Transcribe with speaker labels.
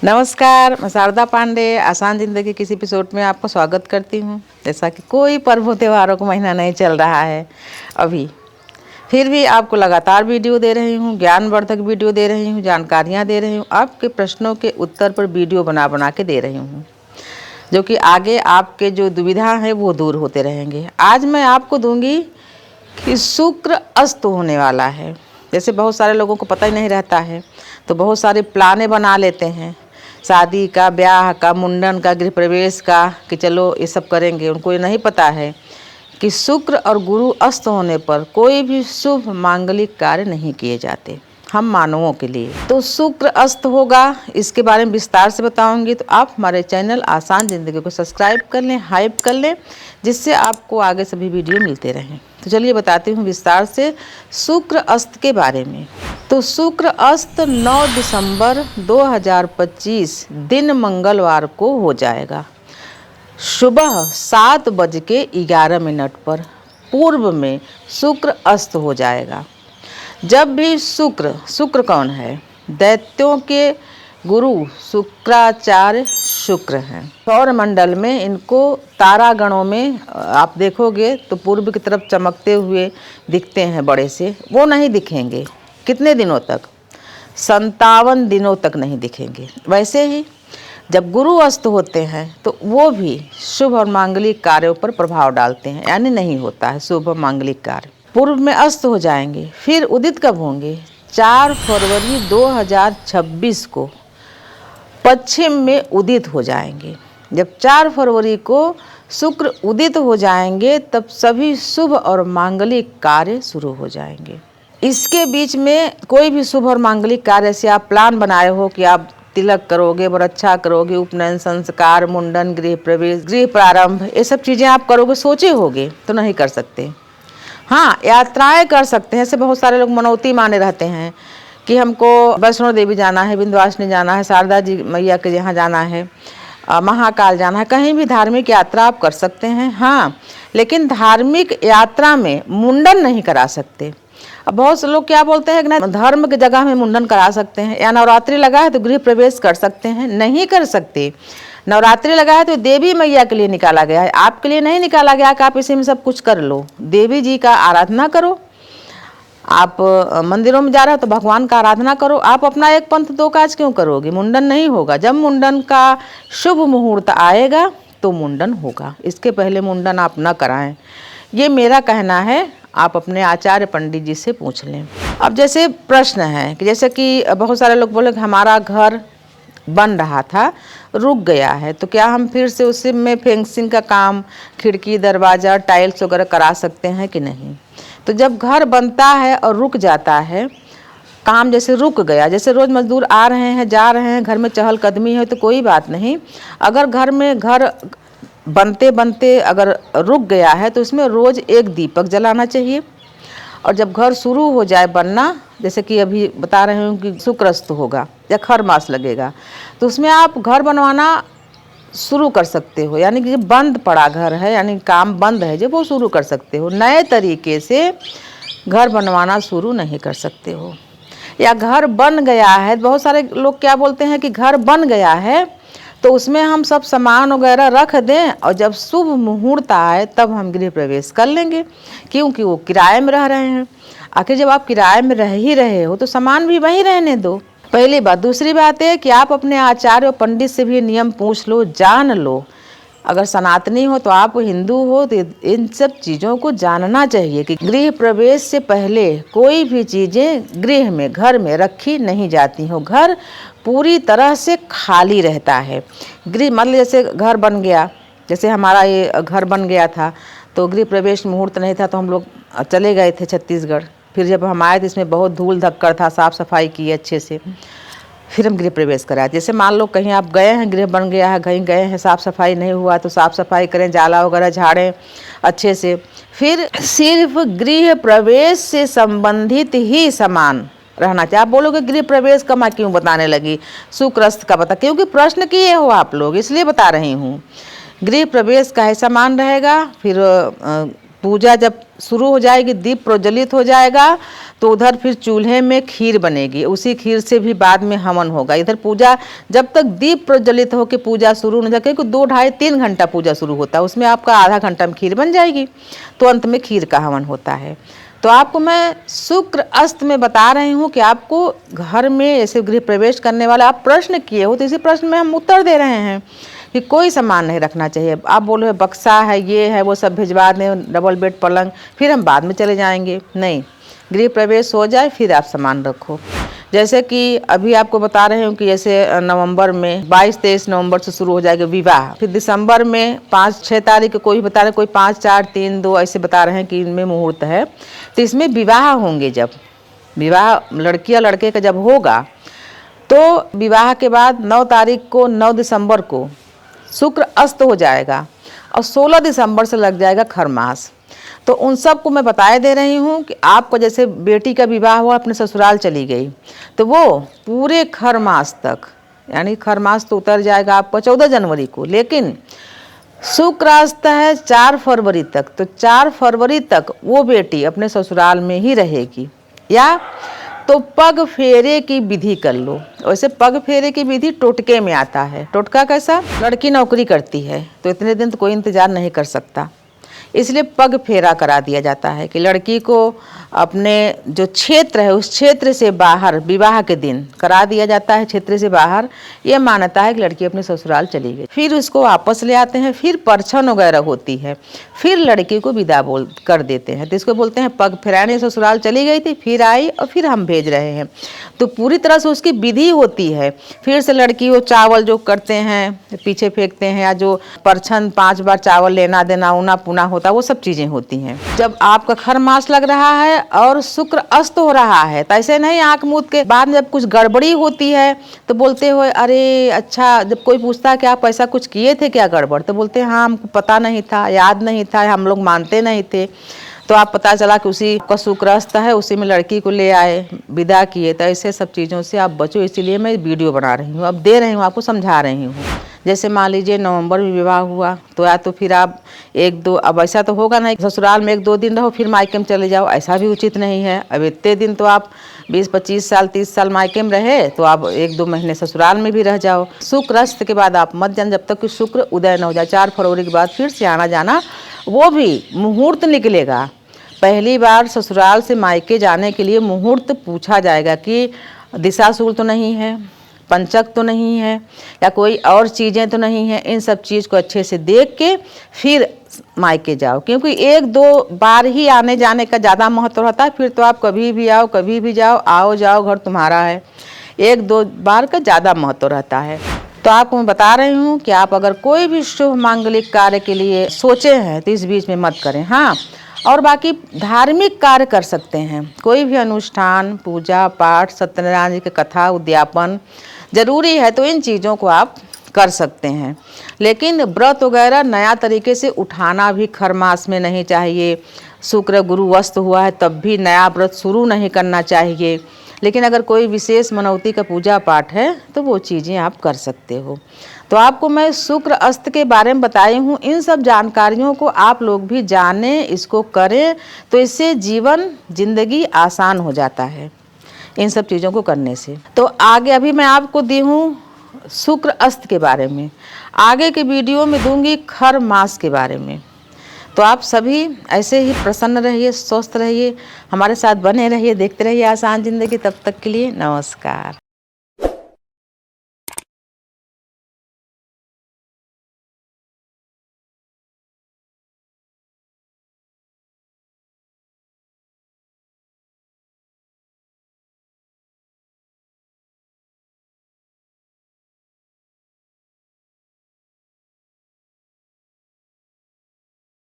Speaker 1: नमस्कार, मैं शारदा पांडे आसान ज़िंदगी किसी एपिसोड में आपको स्वागत करती हूँ। जैसा कि कोई पर्व त्योहारों का महीना नहीं चल रहा है अभी, फिर भी आपको लगातार वीडियो दे रही हूँ, ज्ञानवर्धक वीडियो दे रही हूँ, जानकारियाँ दे रही हूँ, आपके प्रश्नों के उत्तर पर वीडियो बना बना के दे रही हूँ, जो कि आगे आपके जो दुविधा हैं वो दूर होते रहेंगे। आज मैं आपको दूंगी कि शुक्र अस्त होने वाला है। जैसे बहुत सारे लोगों को पता ही नहीं रहता है, तो बहुत सारे प्लाने बना लेते हैं, शादी का, ब्याह का, मुंडन का, गृह प्रवेश का, कि चलो ये सब करेंगे। उनको ये नहीं पता है कि शुक्र और गुरु अस्त होने पर कोई भी शुभ मांगलिक कार्य नहीं किए जाते हम मानवों के लिए। तो शुक्र अस्त होगा, इसके बारे में विस्तार से बताऊंगी। तो आप हमारे चैनल आसान ज़िंदगी को सब्सक्राइब कर लें, हाइप कर लें, जिससे आपको आगे सभी वीडियो मिलते रहें। तो चलिए बताती हूँ विस्तार से शुक्र अस्त के बारे में। तो शुक्र अस्त 9 दिसंबर 2025 दिन मंगलवार को हो जाएगा। सुबह 7:11 पर पूर्व में शुक्र अस्त हो जाएगा। जब भी शुक्र कौन है? दैत्यों के गुरु शुक्राचार्य शुक्र हैं। सौरमंडल में इनको तारागणों में आप देखोगे तो पूर्व की तरफ चमकते हुए दिखते हैं बड़े से। वो नहीं दिखेंगे कितने दिनों तक? 57 दिनों तक नहीं दिखेंगे। वैसे ही जब गुरु अस्त होते हैं तो वो भी शुभ और मांगलिक कार्यों पर प्रभाव डालते हैं, यानी नहीं होता है शुभ और मांगलिक कार्य। पूर्व में अस्त हो जाएंगे, फिर उदित कब होंगे? 4 फरवरी 2026 को पश्चिम में उदित हो जाएंगे। जब 4 फरवरी को शुक्र उदित हो जाएंगे तब सभी शुभ और मांगलिक कार्य शुरू हो जाएंगे। इसके बीच में कोई भी शुभ और मांगलिक कार्य से आप प्लान बनाए हो कि आप तिलक करोगे, बरच्छा करोगे, उपनयन, संस्कार, मुंडन, गृह प्रवेश, गृह प्रारंभ, ये सब चीज़ें आप करोगे, सोचे होगे, तो नहीं कर सकते। हाँ, यात्राएं कर सकते हैं। ऐसे बहुत सारे लोग मनौती माने रहते हैं कि हमको वैष्णो देवी जाना है, विंध्यवासिनी जाना है, शारदा जी मैया के यहाँ जाना है, महाकाल जाना है। कहीं भी धार्मिक यात्रा आप कर सकते हैं, हाँ, लेकिन धार्मिक यात्रा में मुंडन नहीं करा सकते। अब बहुत से लोग क्या बोलते हैं कि ना धर्म की जगह में मुंडन करा सकते हैं, या नवरात्रि लगा है तो गृह प्रवेश कर सकते हैं। नहीं कर सकते। नवरात्रि लगा है तो देवी मैया के लिए निकाला गया है, आपके लिए नहीं निकाला गया कि आप इसी में सब कुछ कर लो। देवी जी का आराधना करो। आप मंदिरों में जा रहे हो तो भगवान का आराधना करो। आप अपना एक पंथ दो काज क्यों करोगे? मुंडन नहीं होगा। जब मुंडन का शुभ मुहूर्त आएगा तो मुंडन होगा, इसके पहले मुंडन आप न कराएं। ये मेरा कहना है, आप अपने आचार्य पंडित जी से पूछ लें। अब जैसे प्रश्न है कि जैसे कि बहुत सारे लोग बोले कि हमारा घर बन रहा था, रुक गया है, तो क्या हम फिर से उसी में फेंसिंग का काम, खिड़की, दरवाज़ा, टाइल्स वगैरह करा सकते हैं कि नहीं? तो जब घर बनता है और रुक जाता है काम, जैसे रुक गया, जैसे रोज़ मजदूर आ रहे हैं, जा रहे हैं, घर में चहलकदमी है तो कोई बात नहीं। अगर घर बनते बनते अगर रुक गया है तो इसमें रोज़ एक दीपक जलाना चाहिए। और जब घर शुरू हो जाए बनना, जैसे कि अभी बता रहे हूँ कि शुक्र अस्त होगा या खर मास लगेगा, तो उसमें आप घर बनवाना शुरू कर सकते हो। यानी कि जो बंद पड़ा घर है, यानी काम बंद है, जो वो शुरू कर सकते हो। नए तरीके से घर बनवाना शुरू नहीं कर सकते हो। या घर बन गया है, बहुत सारे लोग क्या बोलते हैं कि घर बन गया है तो उसमें हम सब सामान वगैरह रख दें और जब शुभ मुहूर्त आए तब हम गृह प्रवेश कर लेंगे, क्योंकि वो किराए में रह रहे हैं। आखिर जब आप किराए में रह ही रहे हो तो सामान भी वहीं रहने दो, पहली बात। दूसरी बात है कि आप अपने आचार्य और पंडित से भी नियम पूछ लो, जान लो। अगर सनातनी हो तो आप हिंदू हो तो इन सब चीज़ों को जानना चाहिए कि गृह प्रवेश से पहले कोई भी चीज़ें गृह में, घर में रखी नहीं जाती हो। घर पूरी तरह से खाली रहता है। गृह मतलब जैसे घर बन गया, जैसे हमारा ये घर बन गया था तो गृह प्रवेश मुहूर्त नहीं था तो हम लोग चले गए थे छत्तीसगढ़। फिर जब हम आए तो इसमें बहुत धूल धक्कर था, साफ़ सफाई की अच्छे से, फिर हम गृह प्रवेश कराए। जैसे मान लो कहीं आप गए हैं, गृह बन गया है, कहीं गए हैं, साफ़ सफाई नहीं हुआ तो साफ़ सफाई करें, जाला वगैरह झाड़ें अच्छे से। फिर सिर्फ गृह प्रवेश से संबंधित ही सामान रहना चाहिए। आप बोलोगे गृह प्रवेश का मैं क्यों बताने लगी, शुक्र अस्त का बता, क्योंकि प्रश्न किए हो आप लोग, इसलिए बता रही हूँ। गृह प्रवेश का ही सामान रहेगा। फिर पूजा जब शुरू हो जाएगी, दीप प्रज्वलित हो जाएगा, तो उधर फिर चूल्हे में खीर बनेगी, उसी खीर से भी बाद में हवन होगा। इधर पूजा जब तक दीप प्रज्वलित होकर पूजा शुरू न जाए, क्योंकि 2 ढाई 3 घंटा पूजा शुरू होता है, उसमें आपका आधा घंटा में खीर बन जाएगी, तो अंत में खीर का हवन होता है। तो आपको मैं शुक्र अस्त में बता रही हूँ कि आपको घर में ऐसे गृह प्रवेश करने वाला आप प्रश्न किए हो, तो इसी प्रश्न में हम उत्तर दे रहे हैं कि कोई सामान नहीं रखना चाहिए। आप बोलो बक्सा है, ये है, वो सब भिजवा दें, डबल बेड पलंग, फिर हम बाद में चले जाएंगे। नहीं, गृह प्रवेश हो जाए फिर आप सामान रखो। जैसे कि अभी आपको बता रहे हूँ कि जैसे नवंबर में 22-23 नवंबर से शुरू हो जाएगा विवाह, फिर दिसंबर में 5-6 तारीख कोई बता रहे, कोई 5, 4, 3, 2 ऐसे बता रहे हैं कि इनमें मुहूर्त है। तो इसमें विवाह होंगे, जब विवाह लड़की या लड़के का जब होगा, तो विवाह के बाद 9 तारीख को 9 दिसंबर को शुक्र अस्त हो जाएगा और 16 दिसंबर से लग जाएगा खरमास। तो उन सब को मैं बताए दे रही हूँ कि आपको जैसे बेटी का विवाह हुआ, अपने ससुराल चली गई, तो वो पूरे खरमास तक, यानी खरमास तो उतर जाएगा आपका 14 जनवरी को, लेकिन शुक्र अस्त है 4 फरवरी तक, तो 4 फरवरी तक वो बेटी अपने ससुराल में ही रहेगी। या तो पग फेरे की विधि कर लो। वैसे पग फेरे की विधि टोटके में आता है। टोटका कैसा? लड़की नौकरी करती है तो इतने दिन तो कोई इंतजार नहीं कर सकता, इसलिए पग फेरा करा दिया जाता है कि लड़की को अपने जो क्षेत्र है उस क्षेत्र से बाहर विवाह के दिन करा दिया जाता है। क्षेत्र से बाहर ये मान्यता है कि लड़की अपने ससुराल चली गई, फिर उसको वापस ले आते हैं, फिर परछन वगैरह होती है, फिर लड़की को विदा कर देते हैं। तो इसको बोलते हैं पग फेराने। ससुराल चली गई थी, फिर आई और फिर हम भेज रहे हैं, तो पूरी तरह से उसकी विधि होती है। फिर से लड़की वो चावल जो करते हैं पीछे फेंकते हैं, या जो परछन 5 बार चावल लेना देना ऊना पुना होता है, वो सब चीज़ें होती हैं। जब आपका खरमास लग रहा है और शुक्र अस्त हो रहा है, तो ऐसे नहीं आंख मूंद के बाद में जब कुछ गड़बड़ी होती है तो बोलते हो अरे अच्छा, जब कोई पूछता है कि आप ऐसा कुछ किए थे क्या गड़बड़, तो बोलते हैं हाँ हमको पता नहीं था, याद नहीं था, हम लोग मानते नहीं थे। तो आप पता चला कि उसी का शुक्र अस्त है, उसी में लड़की को ले आए, विदा किए। तो ऐसे सब चीज़ों से आप बचो, इसीलिए मैं वीडियो बना रही हूँ, अब दे रही हूँ, आपको समझा रही हूँ। जैसे मान लीजिए नवंबर में विवाह हुआ, तो या तो फिर आप 1-2, अब ऐसा तो होगा नहीं ससुराल में 1-2 दिन रहो फिर मायके में चले जाओ, ऐसा भी उचित नहीं है। अब इतने दिन तो आप 20-25 साल 30 साल मायके में रहे, तो आप 1-2 महीने ससुराल में भी रह जाओ। शुक्र अस्त के बाद आप मत जान, जब तक कि शुक्र उदय न हो जाए। 4 फरवरी के बाद फिर से आना जाना, वो भी मुहूर्त निकलेगा। पहली बार ससुराल से मायके जाने के लिए मुहूर्त पूछा जाएगा कि दिशाशूल तो नहीं है, पंचक तो नहीं है, या कोई और चीज़ें तो नहीं है। इन सब चीज़ को अच्छे से देख के फिर मायके जाओ, क्योंकि 1-2 बार ही आने जाने का ज़्यादा महत्व रहता है। फिर तो आप कभी भी आओ, कभी भी जाओ, आओ जाओ घर तुम्हारा है। 1-2 बार का ज़्यादा महत्व रहता है। तो आपको मैं बता रही हूँ कि आप अगर कोई भी शुभ मांगलिक कार्य के लिए सोचे हैं तो इस बीच में मत करें। हाँ, और बाकी धार्मिक कार्य कर सकते हैं, कोई भी अनुष्ठान, पूजा पाठ, सत्यनारायण जी की कथा, उद्यापन जरूरी है, तो इन चीज़ों को आप कर सकते हैं। लेकिन व्रत वगैरह नया तरीके से उठाना भी खरमास में नहीं चाहिए। शुक्र गुरु अस्त हुआ है तब भी नया व्रत शुरू नहीं करना चाहिए। लेकिन अगर कोई विशेष मनौती का पूजा पाठ है तो वो चीज़ें आप कर सकते हो। तो आपको मैं शुक्र अस्त के बारे में बताई हूँ। इन सब जानकारियों को आप लोग भी जानें, इसको करें, तो इससे जीवन जिंदगी आसान हो जाता है इन सब चीज़ों को करने से। तो आगे अभी मैं आपको दी हूँ शुक्र अस्त के बारे में, आगे के वीडियो में दूंगी खर मास के बारे में। तो आप सभी ऐसे ही प्रसन्न रहिए, स्वस्थ रहिए, हमारे साथ बने रहिए, देखते रहिए आसान ज़िंदगी। तब तक के लिए नमस्कार।